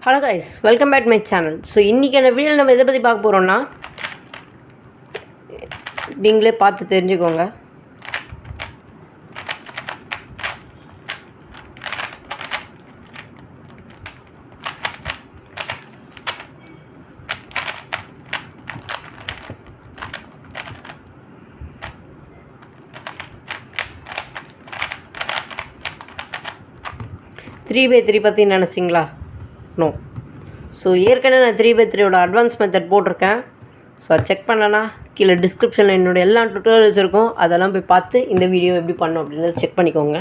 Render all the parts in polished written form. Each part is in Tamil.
Hello guys, welcome back my channel. So இன்றைக்கான வீடியோவில் நம்ம எதை பற்றி பார்க்க போகிறோம்னா, நீங்களே பார்த்து தெரிஞ்சுக்கோங்க. த்ரீ பை த்ரீ பற்றி நினச்சிங்களா? நோ. ஸோ ஏற்கனவே நான் 3x3 அட்வான்ஸ் மெத்தட் போட்டிருக்கேன். ஸோ அதை செக் பண்ணலன்னா கீழே டிஸ்கிரிப்ஷனில் என்னோடய எல்லா டுட்டோரியல்ஸ் இருக்கும். அதெல்லாம் போய் பார்த்து இந்த வீடியோ எப்படி பண்ணணும் அப்படின்றத செக் பண்ணிக்கோங்க.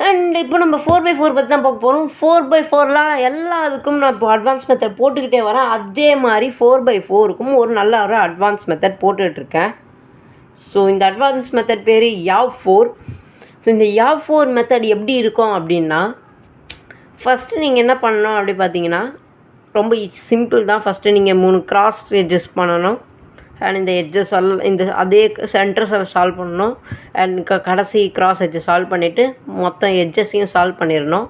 அண்ட் இப்போ நம்ம 4x4 பற்றி தான் பார்க்க போகிறோம். 4x4லாம் எல்லா இதுக்கும் நான் இப்போ அட்வான்ஸ் மெத்தட் போட்டுக்கிட்டே வரேன். அதே மாதிரி 4x4க்கும் ஒரு நல்ல அட்வான்ஸ் மெத்தட் போட்டுட்ருக்கேன். ஸோ இந்த அட்வான்ஸ் மெத்தட் பேர் YAV4. ஸோ இந்த YAV4 மெத்தட் எப்படி இருக்கும் அப்படின்னா, ஃபஸ்ட்டு நீங்கள் என்ன பண்ணணும் அப்படி பார்த்தீங்கன்னா, ரொம்ப சிம்பிள் தான். ஃபஸ்ட்டு நீங்கள் 3 கிராஸ் எட்ஜஸ் பண்ணணும். அண்ட் இந்த எட்ஜஸ் இந்த அதே சென்டர்ஸை சால்வ் பண்ணணும். அண்ட் கடைசி கிராஸ் எட்ஜை சால்வ் பண்ணிவிட்டு மொத்தம் எட்ஜஸையும் சால்வ் பண்ணிடணும்.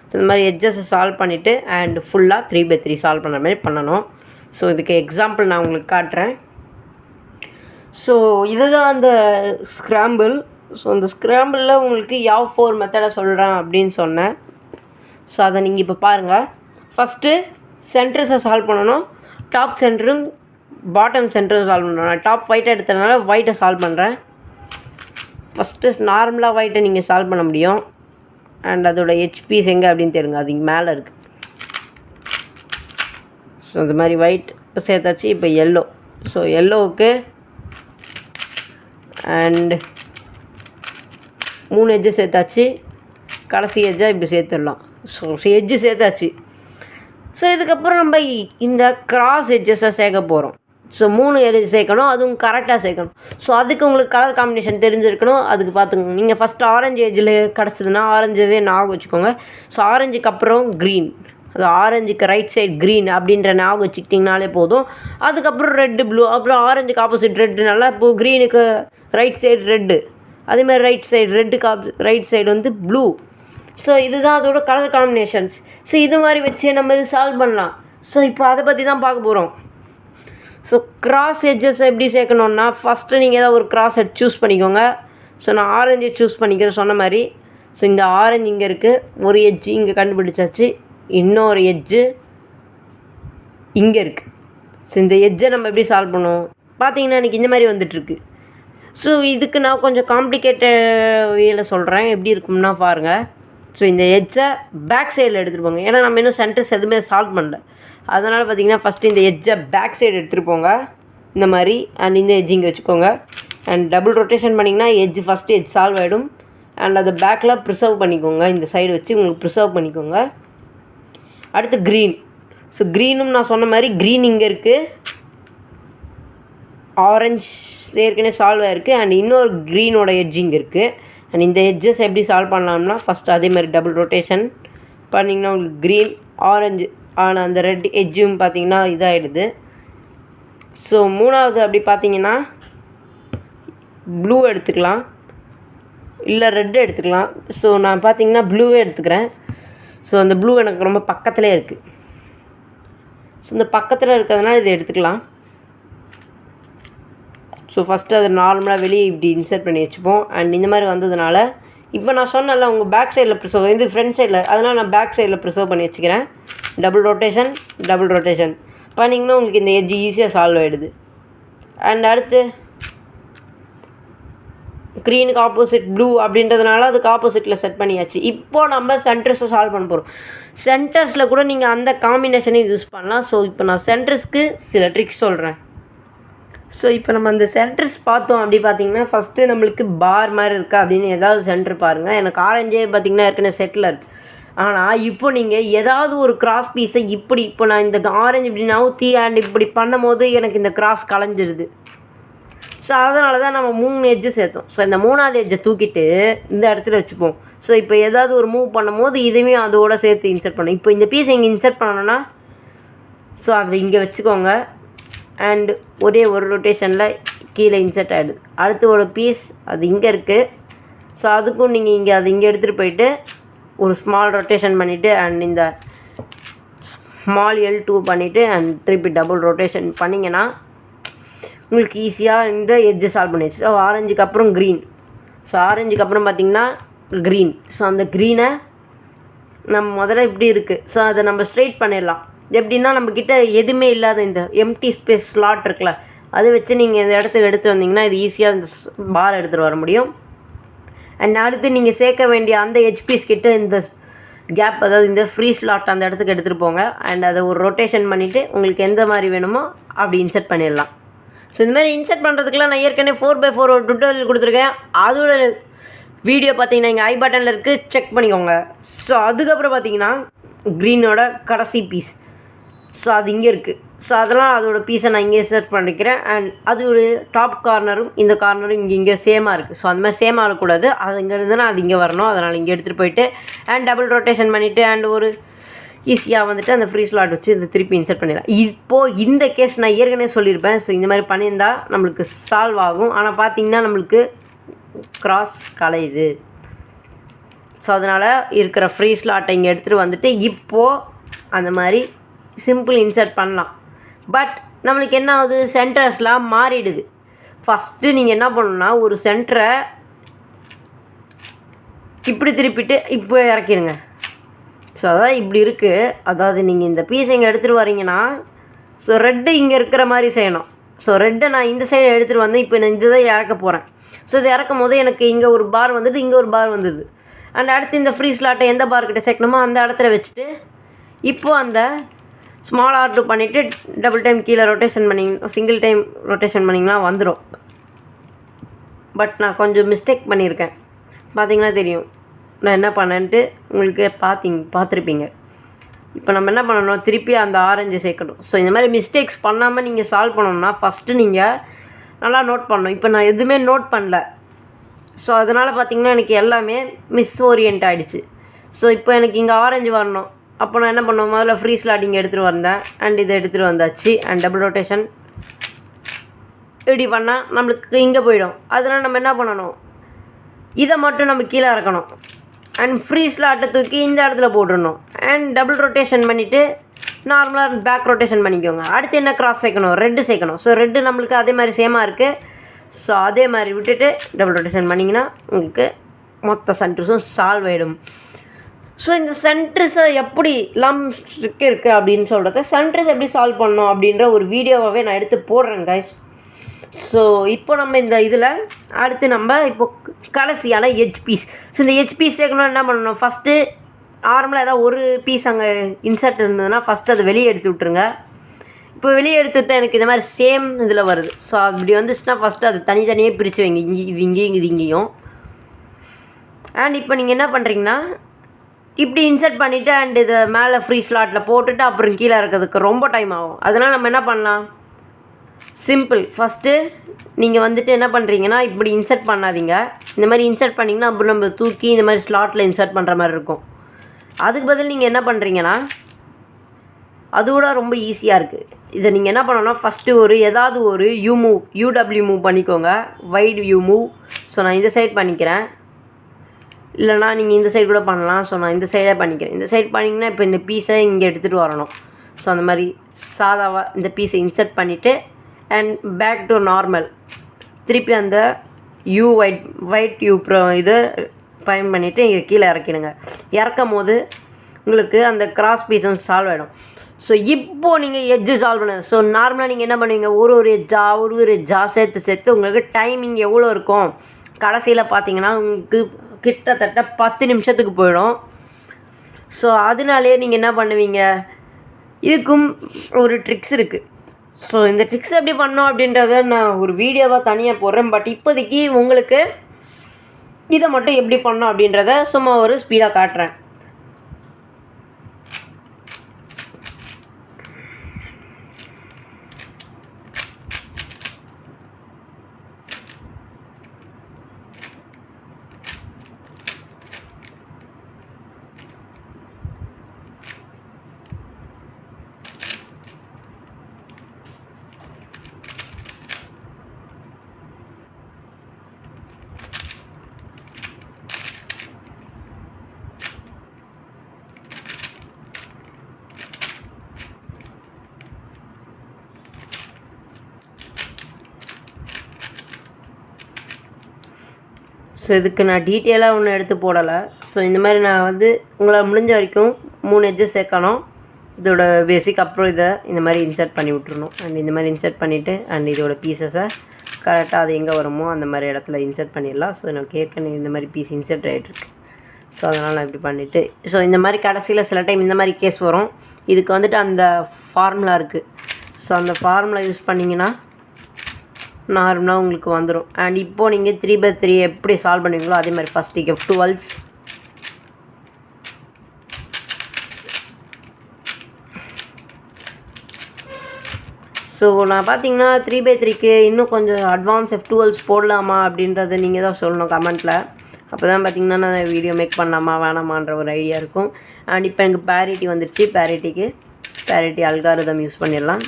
ஸோ இந்த மாதிரி எட்ஜஸை சால்வ் பண்ணிவிட்டு அண்ட் ஃபுல்லாக 3x3 சால்வ் பண்ணுற மாதிரி பண்ணணும். ஸோ இதுக்கு எக்ஸாம்பிள் நான் உங்களுக்கு காட்டுறேன். ஸோ இதுதான் அந்த ஸ்க்ராம்பிள். ஸோ அந்த ஸ்க்ராம்பிளில் உங்களுக்கு YAV4 மெத்தடை சொல்கிறேன் அப்படின்னு சொன்னேன். ஸோ அதை நீங்கள் இப்போ பாருங்கள். ஃபஸ்ட்டு சென்டர்ஸை சால்வ் பண்ணணும். டாப் சென்டரும் பாட்டம் சென்டரும் சால்வ் பண்ணணும். நான் டாப் ஒயிட்டை எடுத்ததுனால ஒயிட்டை சால்வ் பண்ணுறேன். ஃபஸ்ட்டு நார்மலாக ஒயிட்டை நீங்கள் சால்வ் பண்ண முடியும். அண்ட் அதோட ஹெச்பிஸ் எங்கே அப்படின்னு தெரியுங்க, அது இங்கே மேலே இருக்குது. ஸோ இந்த மாதிரி ஒயிட் சேர்த்தாச்சு. இப்போ எல்லோ. ஸோ எல்லோவுக்கு அண்ட் 3 எட்ஜு சேர்த்தாச்சு. கடைசி எட்ஜாக இப்படி சேர்த்துடலாம். ஸோ எட்ஜு சேர்த்தாச்சு. ஸோ இதுக்கப்புறம் நம்ம இந்த கிராஸ் எட்ஜஸை சேர்க்க போகிறோம். ஸோ 3 எட்ஜ் சேர்க்கணும், அதுவும் கரெக்டாக சேர்க்கணும். ஸோ அதுக்கு உங்களுக்கு கலர் காம்பினேஷன் தெரிஞ்சிருக்கணும். அதுக்கு பார்த்துக்கோங்க. நீங்கள் ஃபஸ்ட்டு ஆரஞ்சு எட்ஜில் கிடச்சிதுன்னா ஆரஞ்சுவே ஞாபகம் வச்சுக்கோங்க. ஸோ ஆரஞ்சுக்கு அப்புறம் க்ரீன், அது ஆரஞ்சுக்கு ரைட் சைட் க்ரீன் அப்படின்ற ஞாபகம் வச்சுக்கிட்டிங்கனாலே போதும். அதுக்கப்புறம் ரெட்டு ப்ளூ, அப்புறம் ஆரஞ்சுக்கு ஆப்போசிட் ரெட்டுனால இப்போது க்ரீனுக்கு ரைட் சைடு ரெட்டு, அதேமாதிரி ரைட் சைடு ரெட்டுக்கு ரைட் சைடு வந்து ப்ளூ. ஸோ இதுதான் அதோட கலர் காம்பினேஷன்ஸ். ஸோ இது மாதிரி வச்சு நம்ம இது சால்வ் பண்ணலாம். ஸோ இப்போ அதை பற்றி தான் பார்க்க போகிறோம். ஸோ கிராஸ் எட்ஜஸ் எப்படி சேர்க்கணுன்னா, ஃபஸ்ட்டு நீங்கள் ஏதாவது ஒரு கிராஸ் எட்ஜ் சூஸ் பண்ணிக்கோங்க. ஸோ நான் ஆரஞ்சு சூஸ் பண்ணிக்கிறேன் சொன்ன மாதிரி. ஸோ இந்த ஆரஞ்சு இங்கே இருக்குது, ஒரு எட்ஜு இங்கே கண்டுபிடிச்சாச்சு, இன்னொரு எட்ஜு இங்கே இருக்குது. ஸோ இந்த எட்ஜை நம்ம எப்படி சால்வ் பண்ணுவோம் பார்த்தீங்கன்னா எனக்கு இந்த மாதிரி வந்துட்டுருக்கு. ஸோ இதுக்கு நான் கொஞ்சம் காம்ப்ளிகேட்டட் வேயில் சொல்கிறேன், எப்படி இருக்கும்னா பாருங்கள். ஸோ இந்த எட்ஜை பேக் சைடில் எடுத்துகிட்டு போங்க. ஏன்னா நம்ம இன்னும் சென்டர்ஸ் எதுவுமே சால்வ் பண்ணல. அதனால் பார்த்திங்கன்னா ஃபஸ்ட்டு இந்த எட்ஜை பேக் சைடு எடுத்துகிட்டு போங்க இந்த மாதிரி. அண்ட் இந்த எட்ஜ் இங்கே வச்சுக்கோங்க. அண்ட் டபுள் ரொட்டேஷன் பண்ணிங்கன்னா எட்ஜ் ஃபஸ்ட்டு எட்ஜ் சால்வ் ஆகிடும். அண்ட் அதை பேக்கில் ப்ரிசர்வ் பண்ணிக்கோங்க. இந்த சைடு வச்சு உங்களுக்கு ப்ரிசர்வ் பண்ணிக்கோங்க. அடுத்து க்ரீன். ஸோ க்ரீனும் நான் சொன்ன மாதிரி க்ரீன் இங்கே இருக்குது, ஆரஞ்ச் ஏற்கனவே சால்வ் ஆகிருக்கு. அண்ட் இன்னொரு க்ரீனோட எட்ஜ் இங்கே இருக்குது. அண்ட் இந்த எட்ஜஸ் எப்படி சால்வ் பண்ணலாம்னா, ஃபஸ்ட்டு அதே மாதிரி டபுள் ரொட்டேஷன் பண்ணிங்கன்னா உங்களுக்கு க்ரீன் ஆரஞ்சு ஆனால் அந்த ரெட் எட்ஜும் பார்த்திங்கன்னா இதாகிடுது. ஸோ மூணாவது அப்படி பார்த்திங்கன்னா ப்ளூ எடுத்துக்கலாம், இல்லை ரெட்டு எடுத்துக்கலாம். ஸோ நான் பார்த்திங்கன்னா ப்ளூவே எடுத்துக்கிறேன். ஸோ அந்த ப்ளூ எனக்கு ரொம்ப பக்கத்துலேயே இருக்குது. ஸோ இந்த பக்கத்தில் இருக்கிறதுனால இதை எடுத்துக்கலாம். ஸோ ஃபஸ்ட்டு அதை நார்மலாக வெளியே இப்படி இன்சர்ட் பண்ணி வச்சுப்போம். அண்ட் இந்த மாதிரி வந்ததுனால இப்போ நான் சொன்னல உங்கள் பேக் சைடில் ப்ரிசர்வ், இது ஃப்ரண்ட் சைடில், அதனால் நான் பேக் சைடில் ப்ரிசர்வ் பண்ணி வச்சுக்கிறேன். டபுள் ரொட்டேஷன் பண்ணிங்கன்னா உங்களுக்கு இந்த எட்ஜ் ஈஸியாக சால்வ் ஆகிடுது. அண்ட் அடுத்து க்ரீனுக்கு ஆப்போசிட் ப்ளூ அப்படின்றதுனால அதுக்கு ஆப்போசிட்டில் செட் பண்ணியாச்சு. இப்போது நம்ம சென்டர்ஸை சால்வ் பண்ண போகிறோம். சென்டர்ஸில் கூட நீங்கள் அந்த காம்பினேஷனையும் யூஸ் பண்ணலாம். ஸோ இப்போ நான் சென்டர்ஸ்க்கு சில ட்ரிக்ஸ் சொல்கிறேன். ஸோ இப்போ நம்ம அந்த சென்டர்ஸ் பார்த்தோம் அப்படி பார்த்திங்கன்னா, ஃபஸ்ட்டு நம்மளுக்கு பார் மாதிரி இருக்கா அப்படின்னு ஏதாவது சென்டர் பாருங்கள். எனக்கு ஆரஞ்சே பார்த்திங்கன்னா ஏற்கனவே செட்டில் இருக்குது. ஆனால் இப்போ நீங்கள் ஏதாவது ஒரு கிராஸ் பீஸை இப்படி, இப்போ நான் இந்த ஆரஞ்சு இப்படி நவுத்தி அண்ட் இப்படி பண்ணும் போது எனக்கு இந்த கிராஸ் கலைஞ்சிருது. ஸோ அதனால தான் நம்ம 3 எட்ஜு சேர்த்தோம். ஸோ இந்த 3ஆவது எட்ஜை தூக்கிட்டு இந்த இடத்துல வச்சுப்போம். ஸோ இப்போ ஏதாவது ஒரு மூவ் பண்ணும் போது இதுவே அதோடு சேர்த்து இன்சர்ட் பண்ணணும். இப்போ இந்த பீஸை இங்கே இன்சர்ட் பண்ணணும்னா ஸோ அதை இங்கே வச்சுக்கோங்க. அண்ட் ஒரே ஒரு ரொட்டேஷனில் கீழே இன்சர்ட் ஆகிடுது. அடுத்து ஒரு பீஸ் அது இங்கே இருக்குது. ஸோ அதுக்கும் நீங்கள் இங்கே அதை இங்கே எடுத்துகிட்டு போயிட்டு ஒரு ஸ்மால் ரொட்டேஷன் பண்ணிவிட்டு அண்ட் இந்த ஸ்மால் L2 பண்ணிவிட்டு அண்ட் திருப்பி டபுள் ரொட்டேஷன் பண்ணிங்கன்னா உங்களுக்கு ஈஸியாக இந்த எட்ஜு சால்வ் பண்ணிடுச்சு. ஸோ ஆரஞ்சுக்கு அப்புறம் க்ரீன், ஸோ ஆரஞ்சுக்கு அப்புறம் பார்த்திங்கன்னா க்ரீன். ஸோ அந்த க்ரீனை நம்ம முதல்ல இப்படி இருக்குது, ஸோ அதை நம்ம ஸ்ட்ரெயிட் பண்ணிடலாம். எப்படின்னா நம்மக்கிட்ட எதுவுமே இல்லாத இந்த எம்டி ஸ்பேஸ் ஸ்லாட் இருக்குல்ல, அதை வச்சு நீங்கள் இந்த இடத்துக்கு எடுத்து வந்தீங்கன்னா இது ஈஸியாக இந்த பார் எடுத்துகிட்டு வர முடியும். அண்ட் அடுத்து நீங்கள் சேர்க்க வேண்டிய அந்த ஹெச்பிஸ் கிட்ட இந்த கேப், அதாவது இந்த ஃப்ரீ ஸ்லாட் அந்த இடத்துக்கு எடுத்துகிட்டு போங்க. அண்ட் அதை ஒரு ரொட்டேஷன் பண்ணிவிட்டு உங்களுக்கு எந்த மாதிரி வேணுமோ அப்படி இன்சர்ட் பண்ணிடலாம். ஸோ இந்த மாதிரி இன்சர்ட் பண்ணுறதுக்குலாம் நான் ஏற்கனவே 4x4 ஒரு டுட்டோரியல் கொடுத்துருக்கேன். அதோட வீடியோ பார்த்தீங்கன்னா இங்கே ஐ பட்டனில் இருக்குது, செக் பண்ணிக்கோங்க. ஸோ அதுக்கப்புறம் பார்த்தீங்கன்னா க்ரீனோட கடைசி பீஸ், ஸோ அது இங்கே இருக்குது. ஸோ அதெல்லாம் அதோட பீஸை நான் இங்கே செட் பண்ணிக்கிறேன். அண்ட் அதோட டாப் கார்னரும் இந்த கார்னரும் இங்கே சேமாக இருக்குது. ஸோ அந்த மாதிரி சேமாக இருக்கக்கூடாது, அது இங்கே இருந்துன்னா அது இங்கே வரணும். அதனால் இங்கே எடுத்துகிட்டு போயிட்டு அண்ட் டபுள் ரொட்டேஷன் பண்ணிவிட்டு அண்ட் ஒரு ஈஸியாக வந்துட்டு அந்த ஃப்ரீ ஸ்லாட் வச்சு இதை திருப்பி இன்சர்ட் பண்ணிடலாம். இப்போது இந்த கேஸ் நான் ஏற்கனவே சொல்லியிருப்பேன். ஸோ இந்த மாதிரி பண்ணியிருந்தால் நம்மளுக்கு சால்வ் ஆகும். ஆனால் பார்த்தீங்கன்னா நம்மளுக்கு கிராஸ் கலையுது. ஸோ அதனால் இருக்கிற ஃப்ரீ ஸ்லாட்டை இங்கே எடுத்துகிட்டு வந்துட்டு இப்போது அந்த மாதிரி சிம்பிள் இன்சர்ட் பண்ணலாம். பட் நம்மளுக்கு என்ன ஆகுது, சென்டர்ஸ்லாம் மாறிடுது. ஃபஸ்ட்டு நீங்கள் என்ன பண்ணணுன்னா ஒரு சென்டரை இப்படி திருப்பிட்டு இப்போ இறக்கிடுங்க. ஸோ அதான் இப்படி இருக்குது. அதாவது நீங்கள் இந்த பீஸை இங்கே எடுத்துகிட்டு வரீங்கன்னா ஸோ ரெட்டு இங்கே இருக்கிற மாதிரி செய்யணும். ஸோ ரெட்டை நான் இந்த சைடு எடுத்துகிட்டு வந்தேன். இப்போ நான் இந்த தான் இறக்க போகிறேன். ஸோ இது இறக்கும் போது எனக்கு இங்கே ஒரு பார் வந்துட்டு இங்கே ஒரு பார் வந்தது. அண்ட் அடுத்து இந்த ஃப்ரீ ஸ்லாட்டை எந்த பார்க்கிட்ட சேர்க்கணுமோ அந்த இடத்துல வச்சுட்டு இப்போது அந்த ஸ்மால் R2 பண்ணிவிட்டு டபுள் டைம் கீழே ரொட்டேஷன் பண்ணிங்க, சிங்கிள் டைம் ரொட்டேஷன் பண்ணிங்கன்னா வந்துடும். பட் நான் கொஞ்சம் மிஸ்டேக் பண்ணியிருக்கேன், பார்த்தீங்கன்னா தெரியும் நான் என்ன பண்ணேன்ட்டு. உங்களுக்கு பார்த்துருப்பீங்க. இப்போ நம்ம என்ன பண்ணணும், திருப்பி அந்த ஆரஞ்சு சேர்க்கணும். ஸோ இந்த மாதிரி மிஸ்டேக்ஸ் பண்ணாமல் நீங்கள் சால்வ் பண்ணணும்னா ஃபஸ்ட்டு நீங்கள் நல்லா நோட் பண்ணணும். இப்போ நான் எதுவுமே நோட் பண்ணல. ஸோ அதனால் பார்த்திங்கன்னா எனக்கு எல்லாமே மிஸ்ஓரியன்ட் ஆகிடுச்சு. ஸோ இப்போ எனக்கு இங்கே ஆரஞ்சு வரணும். அப்போ நான் என்ன பண்ணுவேன், முதல்ல ஃப்ரீ ஸ்லாட் இங்கே எடுத்துகிட்டு வந்தேன் அண்ட் இதை எடுத்துகிட்டு வந்தாச்சு. அண்ட் டபுள் ரொட்டேஷன் இப்படி பண்ணால் நம்மளுக்கு இங்கே போயிடும். அதனால் நம்ம என்ன பண்ணணும், இதை மட்டும் நம்ம கீழே இறக்கணும். அண்ட் ஃப்ரீ ஸ்லாட்டை தூக்கி இந்த இடத்துல போட்டுடணும். அண்ட் டபுள் ரொட்டேஷன் பண்ணிவிட்டு நார்மலாக பேக் ரொட்டேஷன் பண்ணிக்கோங்க. அடுத்து என்ன கிராஸ் சேர்க்கணும், ரெட்டு சேர்க்கணும். ஸோ ரெட்டு நம்மளுக்கு அதே மாதிரி சேமாக இருக்குது. ஸோ அதே மாதிரி விட்டுட்டு டபுள் ரொட்டேஷன் பண்ணிங்கன்னா உங்களுக்கு மொத்த சென்டர்ஸும் சால்வ் ஆகிடும். ஸோ இந்த சென்டர்ஸை எப்படி இருக்குது அப்படின்னு சொல்கிறத, சென்டர்ஸ் எப்படி சால்வ் பண்ணணும் அப்படின்ற ஒரு வீடியோவாகவே நான் எடுத்து போடுறேன் கைஸ். ஸோ இப்போ நம்ம இந்த இதில் அடுத்து நம்ம இப்போது கடைசியான எட்ஜ் பீஸ். ஸோ இந்த எட்ஜ் பீஸ் சேர்க்கணும்னா என்ன பண்ணணும், ஃபஸ்ட்டு நார்மலாக ஏதாவது ஒரு பீஸ் அங்கே இன்சர்ட் இருந்ததுன்னா ஃபஸ்ட்டு அதை வெளியே எடுத்து விட்ருங்க. இப்போ வெளியே எடுத்துவிட்டு எனக்கு இந்த மாதிரி சேம் இதில் வருது. ஸோ அப்படி வந்துச்சுன்னா ஃபஸ்ட்டு அது தனித்தனியே பிரித்து வைங்க, இங்கே இது இங்கேயும் இது இங்கேயும். அண்ட் இப்போ நீங்கள் என்ன பண்ணுறீங்கன்னா இப்படி இன்சர்ட் பண்ணிவிட்டு அண்ட் இதை மேலே ஃப்ரீ ஸ்லாட்டில் போட்டுட்டு அப்புறம் கீழே இருக்கிறதுக்கு ரொம்ப டைம் ஆகும். அதனால் நம்ம என்ன பண்ணலாம், சிம்பிள். ஃபஸ்ட்டு நீங்கள் வந்துட்டு என்ன பண்ணுறீங்கன்னா இப்படி இன்சர்ட் பண்ணாதீங்க. இந்த மாதிரி இன்சர்ட் பண்ணிங்கன்னா அப்புறம் நம்ம தூக்கி இந்த மாதிரி ஸ்லாட்டில் இன்சர்ட் பண்ணுற மாதிரி இருக்கும். அதுக்கு பதில் நீங்கள் என்ன பண்ணுறீங்கன்னா அதோட ரொம்ப ஈஸியாக இருக்குது. இதை நீங்கள் என்ன பண்ணணும்னா ஃபஸ்ட்டு ஏதாவது ஒரு யூடபிள்யூ மூவ் பண்ணிக்கோங்க, வைட் வியூ மூவ். ஸோ நான் இந்த சைட் பண்ணிக்கிறேன், இல்லைனா நீங்கள் இந்த சைடு கூட பண்ணலாம். ஸோ நான் இந்த சைடே பண்ணிக்கிறேன். இந்த சைட் பண்ணிங்கன்னா இப்போ இந்த பீஸை இங்கே எடுத்துகிட்டு வரணும். ஸோ அந்த மாதிரி சாதாவாக இந்த பீஸை இன்சர்ட் பண்ணிவிட்டு அண்ட் பேக் டு நார்மல் திருப்பி அந்த ஒயிட் யூ இதை பயன் பண்ணிவிட்டு இங்கே கீழே இறக்கிடுங்க. இறக்கும் போது உங்களுக்கு அந்த கிராஸ் பீஸும் சால்வ் ஆகிடும். ஸோ இப்போது நீங்கள் எட்ஜு சால்வ் பண்ண, ஸோ நார்மலாக நீங்கள் என்ன பண்ணுவீங்க, ஒரு எட்ஜா சேர்த்து உங்களுக்கு டைமிங் எவ்வளோ இருக்கும், கடைசியில் பார்த்தீங்கன்னா உங்களுக்கு கிட்டத்தட்ட 10 நிமிஷத்துக்கு போயிடும். ஸோ அதனாலே நீங்கள் என்ன பண்ணுவீங்க, இதுக்கும் ஒரு ட்ரிக்ஸ் இருக்குது. ஸோ இந்த ட்ரிக்ஸ் எப்படி பண்ணோம் அப்படின்றத நான் ஒரு வீடியோவாக தனியாக போடுறேன். பட் இப்போதைக்கு உங்களுக்கு இதை மட்டும் எப்படி பண்ணோம் அப்படின்றத சும்மா ஒரு ஸ்பீடாக காட்டுறேன். ஸோ இதுக்கு நான் டீட்டெயிலாக ஒன்றும் எடுத்து போடலை. ஸோ இந்த மாதிரி நான் வந்து உங்களால் முடிஞ்ச வரைக்கும் 3 எட்ஜஸ் சேர்க்கணும். இதோட பேசிக் அப்புறம் இதை இந்த மாதிரி இன்சர்ட் பண்ணி விட்டுருணும். அண்ட் இந்த மாதிரி இன்சர்ட் பண்ணிவிட்டு அண்ட் இதோட பீசஸை கரெக்டாக அது எங்கே வருமோ அந்த மாதிரி இடத்துல இன்சர்ட் பண்ணிடலாம். ஸோ எனக்கு ஏற்கனவே இந்த மாதிரி பீஸ் இன்சர்ட் ஆகிட்டுருக்கு. ஸோ அதனால் நான் இப்படி பண்ணிவிட்டு ஸோ இந்த மாதிரி கடைசியில் சில டைம் இந்த மாதிரி கேஸ் வரும். இதுக்கு வந்துட்டு அந்த ஃபார்முலா இருக்குது. ஸோ அந்த ஃபார்முலா யூஸ் பண்ணிங்கன்னா நார்மலாக உங்களுக்கு வந்துடும். அண்ட் இப்போது நீங்கள் 3/3 எப்படி சால்வ் பண்ணுவீங்களோ அதே மாதிரி ஃபஸ்ட்டு F12s ஸோ நான் பார்த்தீங்கன்னா 3/3க்கு இன்னும் கொஞ்சம் அட்வான்ஸ் F12s போடலாமா அப்படின்றத நீங்கள் தான் சொல்லணும் கமெண்ட்டில். அப்போ தான் பார்த்தீங்கன்னா நான் வீடியோ மேக் பண்ணலாமா வேணாமான்ற ஒரு ஐடியா இருக்கும். அண்ட் இப்போ எனக்கு பேரிட்டி வந்துடுச்சு. பேரிட்டி அல்காரிதம் யூஸ் பண்ணிடலாம்.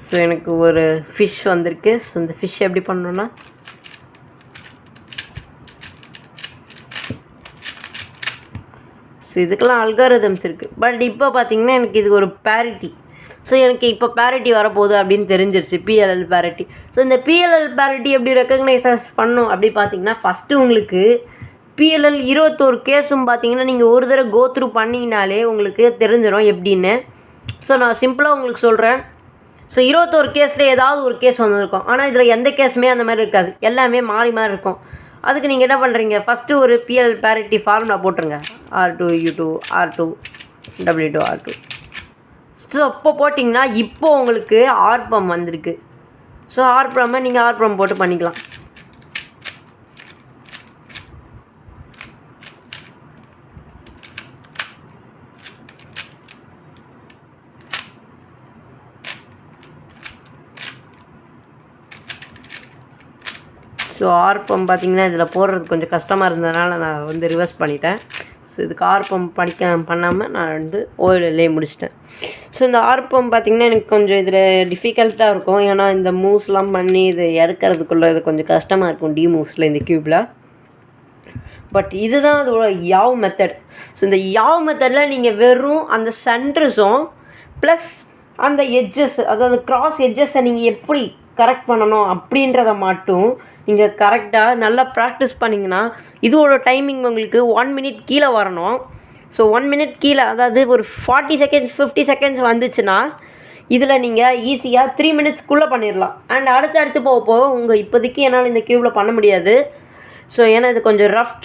ஸோ எனக்கு ஒரு ஃபிஷ் வந்திருக்கு. ஸோ இந்த ஃபிஷ் எப்படி பண்ணணுன்னா ஸோ இதுக்கெல்லாம் அல்காரிதம்ஸ் இருக்குது. பட் இப்போ பார்த்திங்கன்னா எனக்கு இது ஒரு பேரிட்டி. ஸோ எனக்கு இப்போ பேரிட்டி வரப்போகுது அப்படின்னு தெரிஞ்சிருச்சு, PLL பேரிட்டி. ஸோ இந்த PLL பேரிட்டி எப்படி ரெக்கக்னைஸ் பண்ணும் அப்படி பார்த்திங்கன்னா ஃபஸ்ட்டு உங்களுக்கு PLL 21 கேஸும் பார்த்திங்கன்னா நீங்கள் ஒரு தடவை கோ த்ரூ பண்ணிங்கனாலே உங்களுக்கு தெரிஞ்சிடும் எப்படின்னு. ஸோ நான் சிம்பிளாக உங்களுக்கு சொல்கிறேன். ஸோ 21 கேஸில் ஏதாவது ஒரு கேஸ் வந்திருக்கும். ஆனால் இதில் எந்த கேஸுமே அந்த மாதிரி இருக்காது, எல்லாமே மாறி மாறி இருக்கும். அதுக்கு நீங்கள் என்ன பண்ணுறீங்க, ஃபஸ்ட்டு ஒரு PLL பேரிட்டி ஃபார்முலா போட்டுருங்க. R2 U2 R2 W2 R2. So அப்போ போட்டிங்கன்னா இப்போது உங்களுக்கு ஆர்பம் வந்திருக்கு. ஸோ ஆர்பம்மை நீங்கள் ஆர்பம் போட்டு பண்ணிக்கலாம். ஸோ ஆர்பம் பார்த்திங்கன்னா இதில் போடுறது கொஞ்சம் கஷ்டமாக இருந்ததுனால நான் வந்து ரிவர்ஸ் பண்ணிட்டேன். ஸோ இதுக்கு ஆர்பம் பண்ணாமல் நான் வந்து ஓயிலே முடிச்சிட்டேன். ஸோ இந்த ஆர்பம் பார்த்திங்கன்னா எனக்கு கொஞ்சம் இதில் டிஃபிகல்ட்டாக இருக்கும். ஏன்னா இந்த மூவ்ஸ்லாம் பண்ணி இது இறக்கிறதுக்குள்ளே இது கொஞ்சம் கஷ்டமாக இருக்கும் மூவ்ஸில் இந்த க்யூப்பில். பட் இதுதான் அதோட யாவ் மெத்தட். ஸோ இந்த யாவ் மெத்தடில் நீங்கள் வெறும் அந்த சென்டர்ஸும் ப்ளஸ் அந்த எட்ஜஸ், அதாவது கிராஸ் எட்ஜஸை நீங்கள் எப்படி கரெக்ட் பண்ணணும் அப்படின்றத மட்டும் நீங்கள் கரெக்டாக நல்லா ப்ராக்டிஸ் பண்ணிங்கன்னா இதோட டைமிங் உங்களுக்கு 1 மினிட் கீழே வரணும். ஸோ 1 மினிட் கீழே, அதாவது ஒரு 40 செகண்ட்ஸ் 50 செகண்ட்ஸ் வந்துச்சுன்னா இதில் நீங்கள் ஈஸியாக 3 மினிட்ஸ்க்குள்ளே பண்ணிடலாம். அண்ட் அடுத்து போக உங்கள் இப்போதைக்கு என்னால் இந்த க்யூப்பில் பண்ண முடியாது. ஸோ ஏன்னா இது கொஞ்சம் rough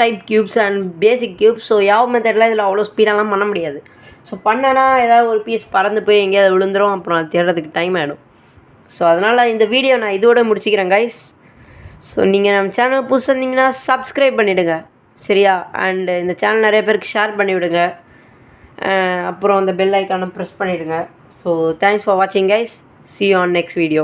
type cubes and basic cubes. So யாவ் மெத்தடில் இதில் அவ்வளோ ஸ்பீடெல்லாம் பண்ண முடியாது. ஸோ பண்ணனா ஏதாவது ஒரு பீஸ் பறந்து போய் எங்கேயாவது விழுந்துடும், அப்புறம் அது தேடுறதுக்கு டைம் ஆகிடும். ஸோ அதனால் இந்த வீடியோ நான் இதோட முடிச்சுக்கிறேன் கைஸ். ஸோ நீங்கள் நம்ம சேனல் புதுசாக இருந்தீங்கன்னா சப்ஸ்கிரைப் பண்ணிவிடுங்க, சரியா? அண்டு இந்த சேனல் நிறைய பேருக்கு ஷேர் பண்ணிவிடுங்க. அப்புறம் அந்த பெல் ஐக்கானை ப்ரெஸ் பண்ணிவிடுங்க. ஸோ தேங்க்ஸ் ஃபார் வாட்சிங் guys. See you on next video.